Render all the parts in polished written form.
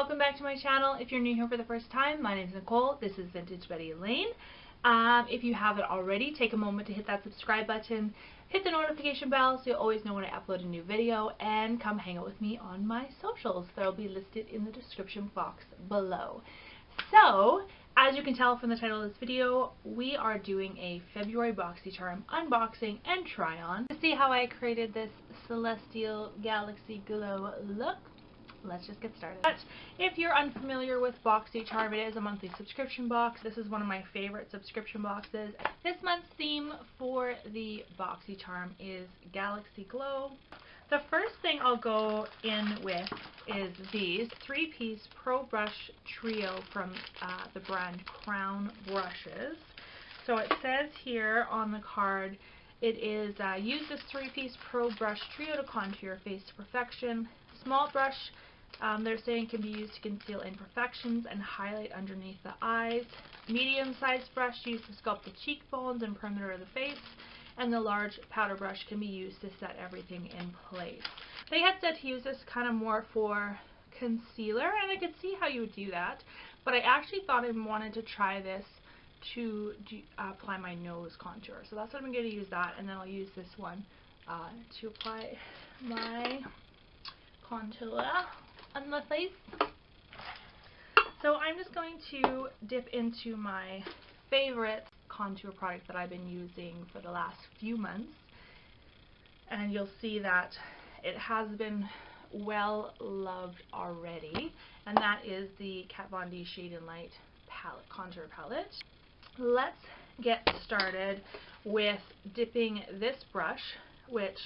welcome back to my channel. If you're new here for the first time, my name is Nicole. This is Vintage Betty Elaine. If you haven't already, take a moment to hit that subscribe button, hit the notification bell so you'll always know when I upload a new video, and come hang out with me on my socials. They'll be listed in the description box below. So, as you can tell from the title of this video, we are doing a February Boxycharm unboxing and try on. To see how I created this celestial galaxy glow look, let's just get started. But if you're unfamiliar with Boxycharm, it is a monthly subscription box. This is one of my favorite subscription boxes. This month's theme for the Boxycharm is Galaxy Glow. The first thing I'll go in with is these 3-piece Pro Brush Trio from the brand Crown Brushes. So it says here on the card, it is use this 3-piece Pro Brush Trio to contour your face to perfection. Small brush, they're saying, can be used to conceal imperfections and highlight underneath the eyes. Medium-sized brush used to sculpt the cheekbones and perimeter of the face. And the large powder brush can be used to set everything in place. They had said to use this kind of more for concealer, and I could see how you would do that, but I actually thought I wanted to try this to apply my nose contour. So that's what I'm going to use that, and then I'll use this one to apply my contour on my face. So I'm just going to dip into my favorite contour product that I've been using for the last few months, and you'll see that it has been well loved already, and that is the Kat Von D Shade and Light palette, contour palette. Let's get started with dipping this brush, which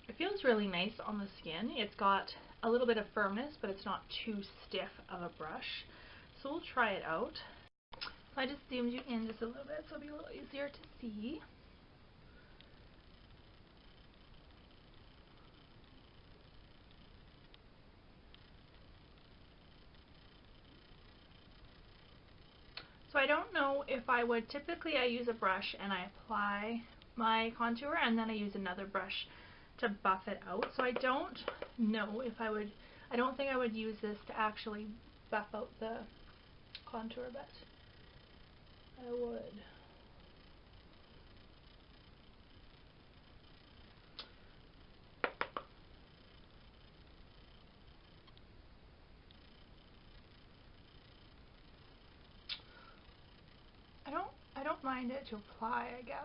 it feels really nice on the skin. It's got a little bit of firmness, but it's not too stiff of a brush. So we'll try it out. I just zoomed you in just a little bit so it'll be a little easier to see. So I don't know if I would, typically I use a brush and I apply my contour and then I use another brush to buff it out. So I don't know if I would, I don't think I would use this to actually buff out the contour, but I would. I don't mind it to apply, I guess.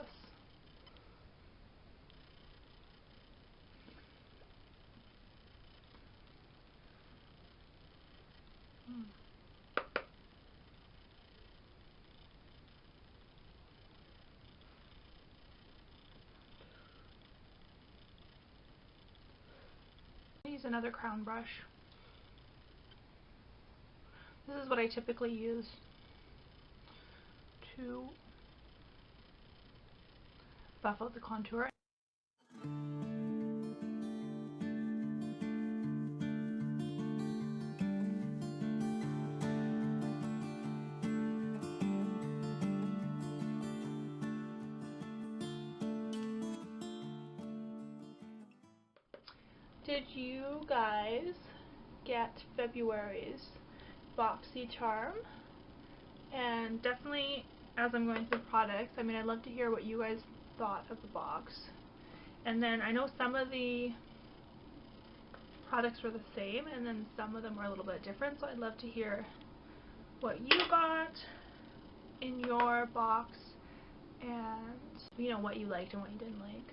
Use another crown brush. This is what I typically use to buff out the contour. Did you guys get February's Boxycharm? And definitely, as I'm going through products, I mean, I'd love to hear what you guys thought of the box. And then I know some of the products were the same, and then some of them were a little bit different, so I'd love to hear what you got in your box and, you know, what you liked and what you didn't like.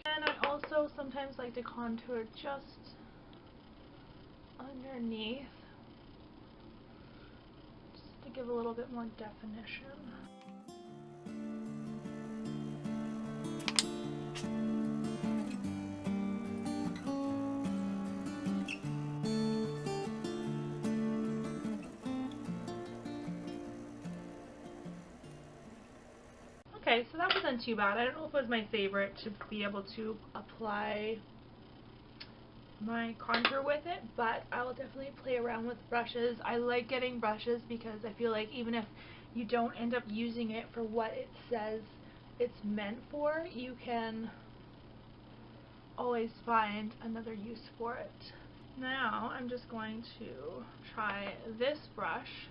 And I also sometimes like to contour just underneath, just to give a little bit more definition. Okay, so that wasn't too bad. I don't know if it was my favorite to be able to apply my contour with it, but I will definitely play around with brushes. I like getting brushes because I feel like even if you don't end up using it for what it says it's meant for, you can always find another use for it. Now I'm just going to try this brush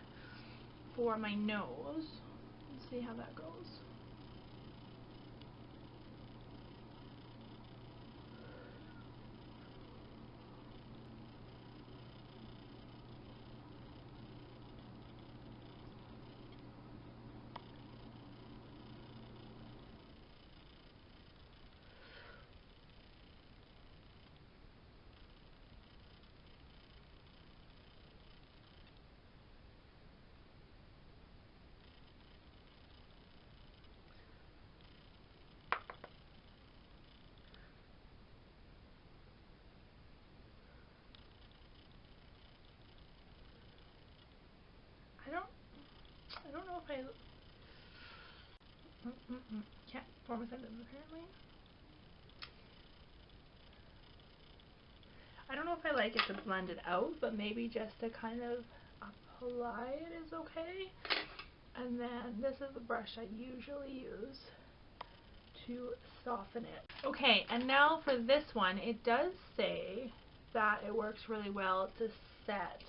for my nose and see how that goes. I don't know if I can't form a sentence apparently. I don't know if I like it to blend it out, but maybe just to kind of apply it is okay. And then this is the brush I usually use to soften it. Okay, and now for this one, it does say that it works really well to set.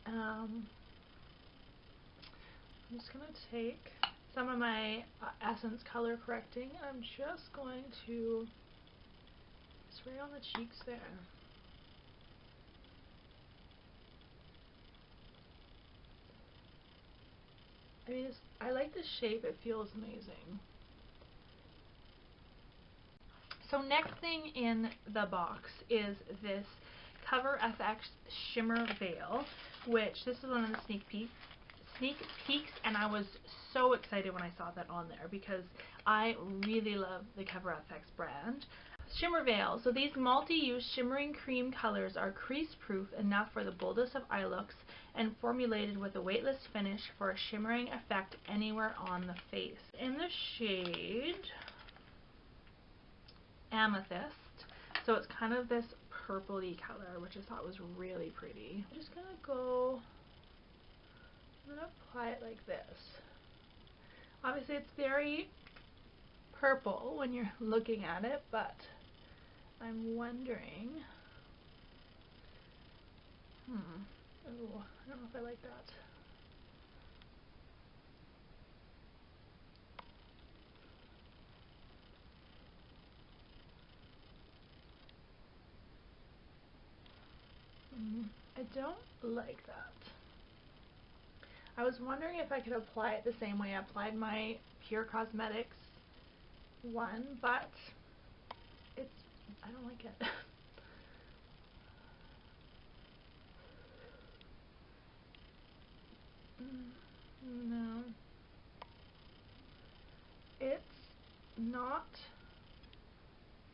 I'm just going to take some of my Essence color correcting, and I'm just going to spray on the cheeks there. I mean, I like the shape, it feels amazing. So next thing in the box is this CoverFX Shimmervale, which this is one of the sneak peeks, and I was so excited when I saw that on there because I really love the CoverFX brand. Shimmervale. So these multi-use shimmering cream colors are crease-proof enough for the boldest of eye looks and formulated with a weightless finish for a shimmering effect anywhere on the face. In the shade Amethyst, so it's kind of this purpley color, which I thought was really pretty. I'm just gonna go, I'm gonna apply it like this. Obviously it's very purple when you're looking at it, but I'm wondering, oh, I don't know if I like that. I don't like that. I was wondering if I could apply it the same way I applied my Pure Cosmetics one, but I don't like it. No. It's not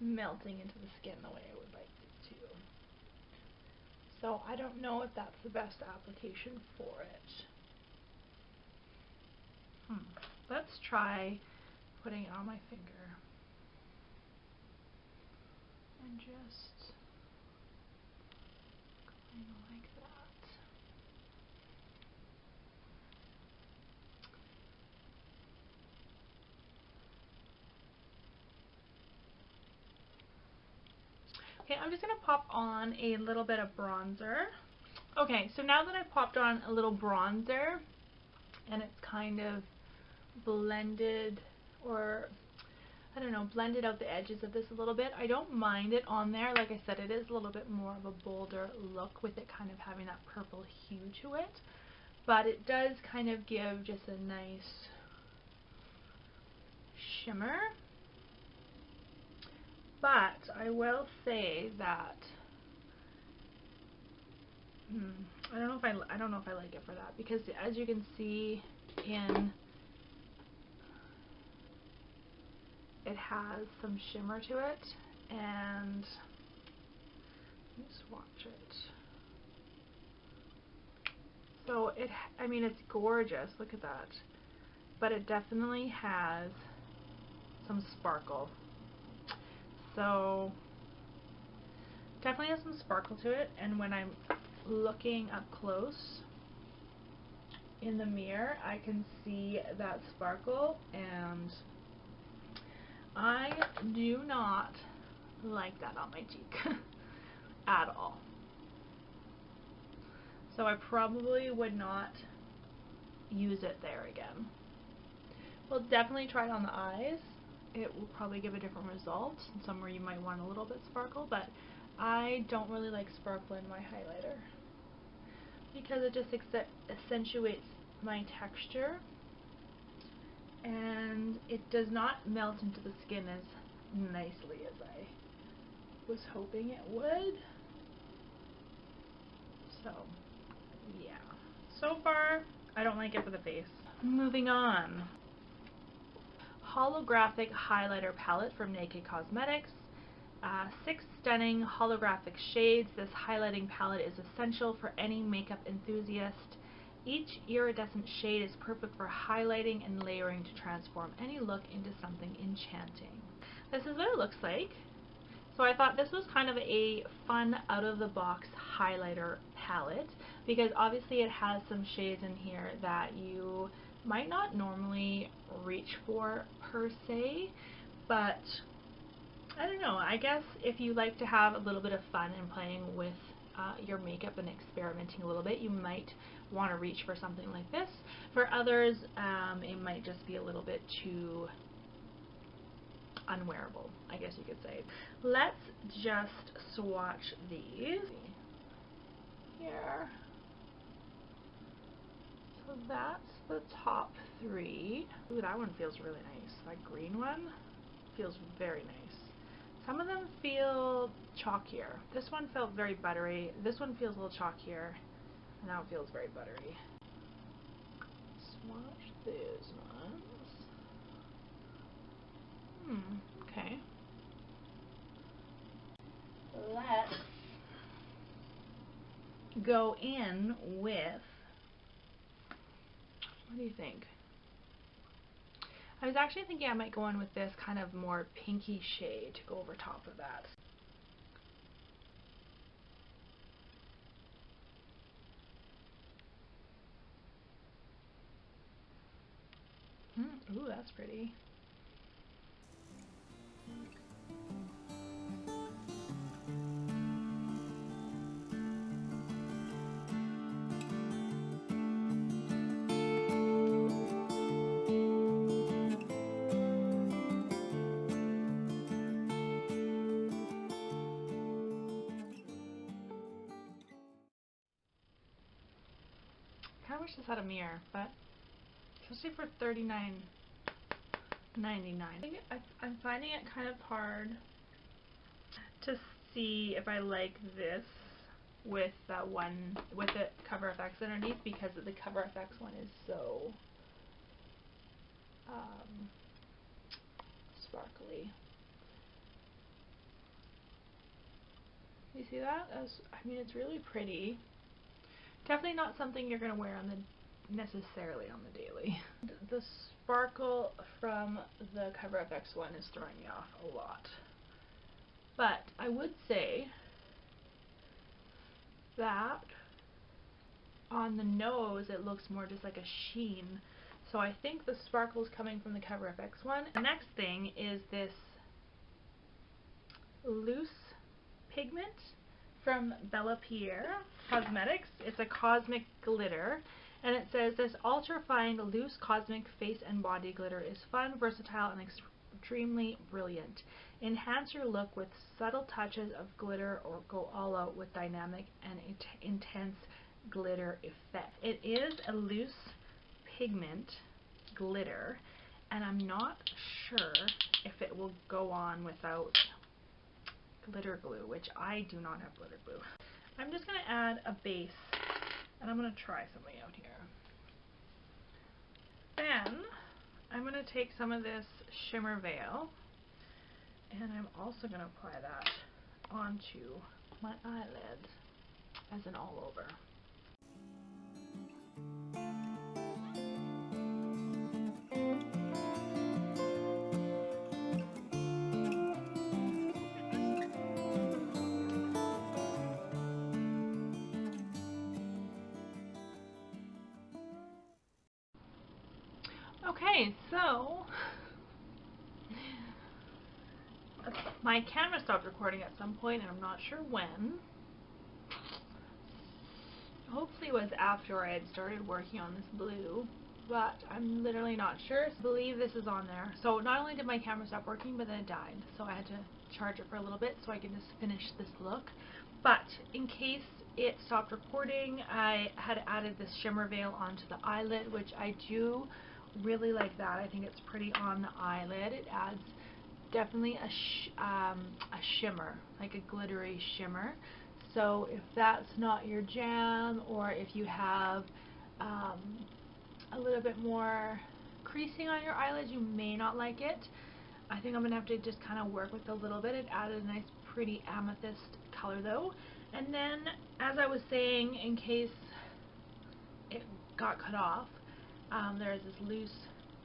melting into the skin the way I would like it to. So I don't know if that's the best application for it. Let's try putting it on my finger and just going like that. Okay, I'm just going to pop on a little bit of bronzer. Okay, so now that I've popped on a little bronzer and it's kind of blended, or I don't know, blended out the edges of this a little bit, I don't mind it on there. Like I said, it is a little bit more of a bolder look with it kind of having that purple hue to it, but it does kind of give just a nice shimmer. But I will say that I don't know if I like it for that, because as you can see it has some shimmer to it, and let's swatch it. So I mean, it's gorgeous, look at that, but it definitely has some sparkle. So definitely has some sparkle to it, and when I'm looking up close in the mirror, I can see that sparkle, and I do not like that on my cheek at all. So I probably would not use it there again. We'll definitely try it on the eyes. It will probably give a different result. Somewhere you might want a little bit sparkle, but I don't really like sparkle in my highlighter because it just accentuates my texture, and it does not melt into the skin as nicely as I was hoping it would. So yeah, so far I don't like it for the face. Moving on. Holographic highlighter palette from Naked Cosmetics. 6 stunning holographic shades. This highlighting palette is essential for any makeup enthusiast. Each iridescent shade is perfect for highlighting and layering to transform any look into something enchanting. This is what it looks like. So I thought this was kind of a fun out-of-the-box highlighter palette because obviously it has some shades in here that you might not normally reach for per se, but I don't know, I guess if you like to have a little bit of fun and playing with your makeup and experimenting a little bit, you might want to reach for something like this. For others, it might just be a little bit too unwearable, I guess you could say. Let's just swatch these here. So that's the top 3. Ooh, that one feels really nice. That green one feels very nice. Some of them feel chalkier. This one felt very buttery. This one feels a little chalkier. And that one feels very buttery. Swatch these ones. Okay. Let's go in with, what do you think? I was actually thinking I might go in with this kind of more pinky shade to go over top of that. Ooh, that's pretty. I wish this had a mirror, but especially for $39.99. I'm finding it kind of hard to see if I like this with that one, with the CoverFX underneath, because the CoverFX one is so sparkly. You see that? I mean, it's really pretty. Definitely not something you're going to wear on the necessarily on the daily. The sparkle from the CoverFX one is throwing me off a lot. But I would say that on the nose it looks more just like a sheen. So I think the sparkle is coming from the CoverFX one. The next thing is this loose pigment from Bellapierre Cosmetics. It's a cosmic glitter, and it says this ultra-fine loose cosmic face and body glitter is fun, versatile, and extremely brilliant. Enhance your look with subtle touches of glitter or go all out with dynamic and intense glitter effect. It is a loose pigment glitter, and I'm not sure if it will go on without glitter glue, which I do not have glitter glue. I'm just going to add a base, and I'm going to try something out here. Then I'm going to take some of this Shimmervale, and I'm also going to apply that onto my eyelid as an all over. Okay, so my camera stopped recording at some point, and I'm not sure when. hopefully it was after I had started working on this blue, but I'm literally not sure. So I believe this is on there. So not only did my camera stop working, but then it died. So I had to charge it for a little bit so I could just finish this look. But in case it stopped recording, I had added this Shimmervale onto the eyelid, which I do really like that. I think it's pretty on the eyelid. It adds definitely a shimmer, like a glittery shimmer. So if that's not your jam, or if you have a little bit more creasing on your eyelids, you may not like it. I think I'm going to have to just kind of work with a little bit. It added a nice pretty amethyst color though. And then, as I was saying, in case it got cut off, there's this loose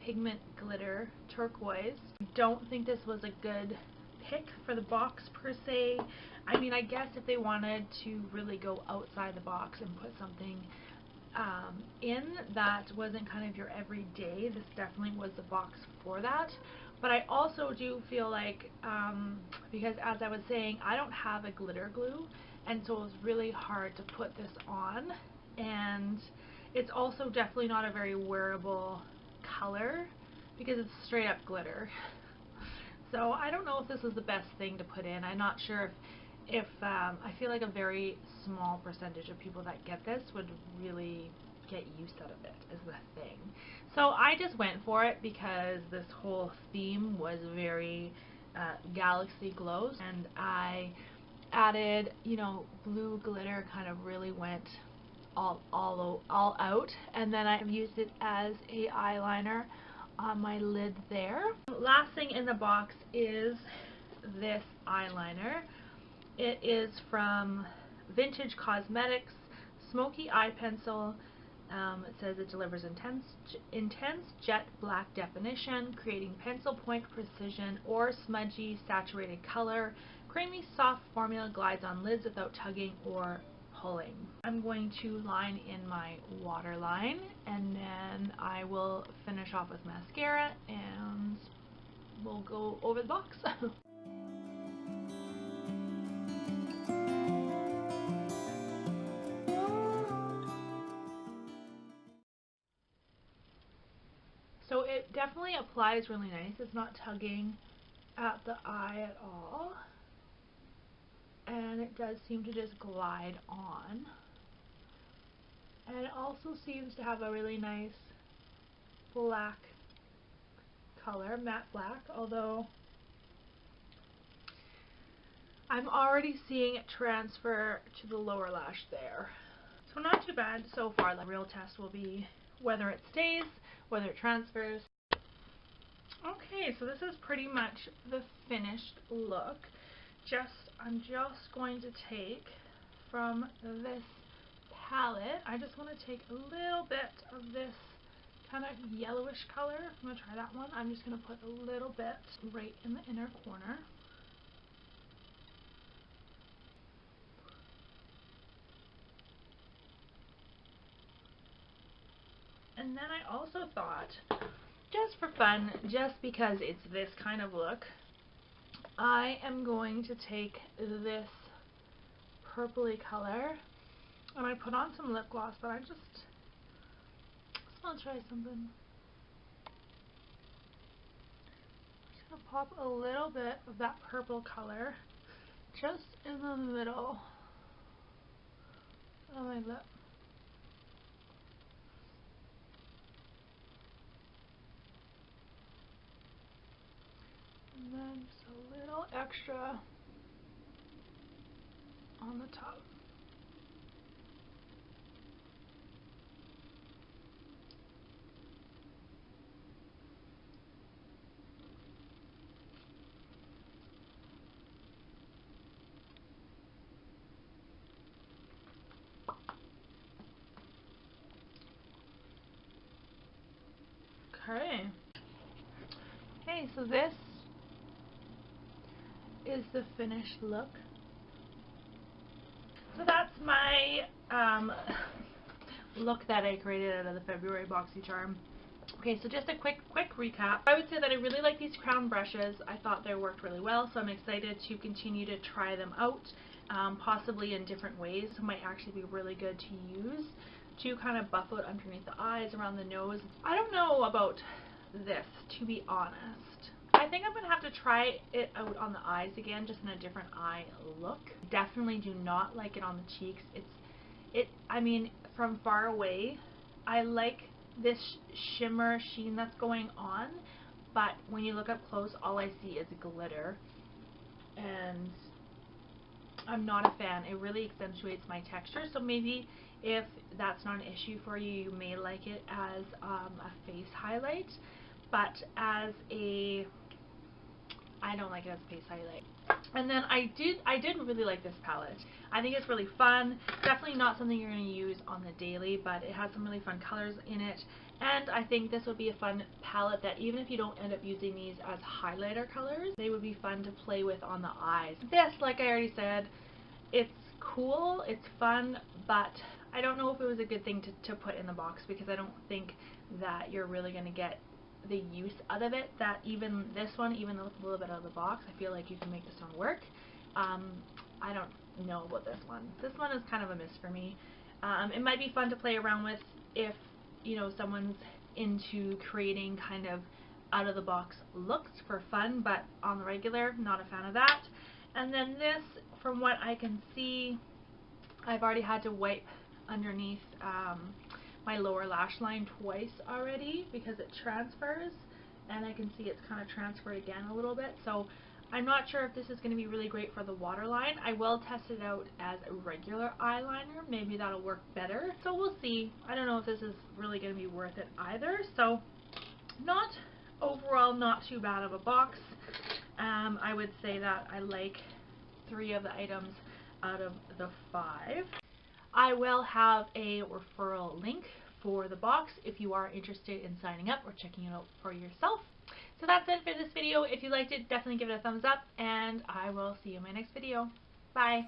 pigment glitter turquoise. I don't think this was a good pick for the box per se. I mean, I guess if they wanted to really go outside the box and put something in that wasn't kind of your everyday, this definitely was the box for that. But I also do feel like, because as I was saying, I don't have a glitter glue, and so it was really hard to put this on, and it's also definitely not a very wearable color because it's straight up glitter. So I don't know if this is the best thing to put in. I'm not sure if I feel like a very small percentage of people that get this would really get use out of it, is the thing. So I just went for it because this whole theme was very galaxy glows, and I added, you know, blue glitter, kind of really went all out, and then I've used it as a eyeliner on my lid there. Last thing in the box is this eyeliner. It is from Vintage Cosmetics, Smokey Eye Pencil. It says it delivers intense jet black definition, creating pencil point precision or smudgy saturated color. Creamy soft formula glides on lids without tugging or pulling. I'm going to line in my waterline, and then I will finish off with mascara, and we'll go over the box. So it definitely applies really nice. It's not tugging at the eye at all. And it does seem to just glide on. And it also seems to have a really nice black color, matte black, although I'm already seeing it transfer to the lower lash there. So not too bad so far. The real test will be whether it stays, whether it transfers. Okay, so this is pretty much the finished look. I'm just going to take from this palette, I just want to take a little bit of this kind of yellowish color. I'm going to try that one. I'm just going to put a little bit right in the inner corner. And then I also thought, just for fun, just because it's this kind of look, I am going to take this purpley color and I put on some lip gloss, but I just want to try something. I'm just going to pop a little bit of that purple color just in the middle of my lip. And then just a little extra on the top. Okay, so this is the finished look. So that's my look that I created out of the February Boxycharm. Okay, so just a quick recap. I would say that I really like these crown brushes. I thought they worked really well, so I'm excited to continue to try them out, possibly in different ways. It might actually be really good to use to kind of buff out underneath the eyes, around the nose. I don't know about this, to be honest. I think I'm going to have to try it out on the eyes again, just in a different eye look. Definitely do not like it on the cheeks. I mean, from far away, I like this shimmer sheen that's going on, but when you look up close, all I see is glitter, and I'm not a fan. It really accentuates my texture, so maybe if that's not an issue for you, you may like it as a face highlight, but I don't like it as a face highlight. And then I did really like this palette. I think it's really fun. Definitely not something you're going to use on the daily, but it has some really fun colors in it. And I think this would be a fun palette that even if you don't end up using these as highlighter colors, they would be fun to play with on the eyes. This, like I already said, it's cool, it's fun, but I don't know if it was a good thing to put in the box, because I don't think that you're really going to get the use out of it that even this one, even though it's a little bit out of the box, I feel like you can make this one work. I don't know about this one. This one is kind of a miss for me. It might be fun to play around with if, you know, someone's into creating kind of out of the box looks for fun, but on the regular, not a fan of that. And then this, from what I can see, I've already had to wipe underneath my lower lash line twice already because it transfers, and I can see it's kind of transferred again a little bit, so I'm not sure if this is going to be really great for the waterline. I will test it out as a regular eyeliner. Maybe that'll work better, so we'll see. I don't know if this is really going to be worth it either, so overall not too bad of a box. I would say that I like 3 of the items out of the 5. I will have a referral link for the box if you are interested in signing up or checking it out for yourself. So that's it for this video. If you liked it, definitely give it a thumbs up, and I will see you in my next video. Bye!